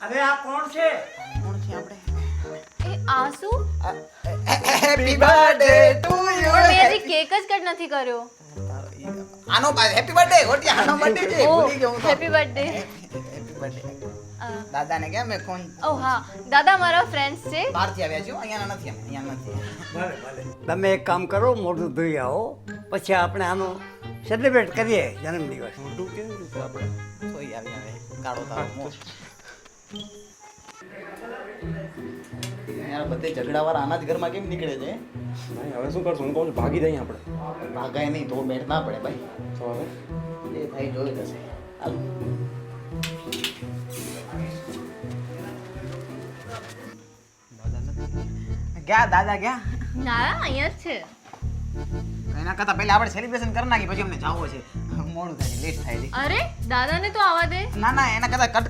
અરે આ કોણ છે? કોણ છે આપણે? એ આ શું? Happy birthday to you. પણ મેં હજી કેક જ કટ નથી કર્યો. આનો હેપી બર્થડે ગોટિયા, આનો બર્થડે છે. ઓ ભૂલી ગયો હું તો. Happy birthday. Happy birthday. દાદાને કેમ મેં ફોન ઓ હા, દાદા મારા ફ્રેન્ડ્સ છે. બહારથી આવ્યા છે હો, અહીંયા નથી અમે, અહીંયા નથી. ભલે ભલે. તમે એક કામ કરો, મોઢું ધોઈ આવો, પછી આપણે આનો સેલિબ્રેટ કરીએ જન્મદિવસ. મોઢું કેવી રીતે આપણે ધોઈ આવી આવે કાળો તારો મોં. યાર બધે ઝઘડાવાળા આના જ ઘરમાં કેમ નીકળે છે? નહીં હવે શું કરશું? હું કહું છું ભાગી જઈએ આપણે. ભાગાય નહીં તો બેઠ ના પડે ભાઈ. તો હવે જે થાય જોઈ જશે. હાલો. ગયા દાદા ગયા? ના અહીંયા જ છે. એના કરતા પહેલા આપણે સેલિબ્રેશન કરી નાખીએ, પછી અમને જાવો છે. મોડું થાય છે, લેટ થાય છે. અરે દાદાને તો આવવા દે. ના ના, એના કરતા કટ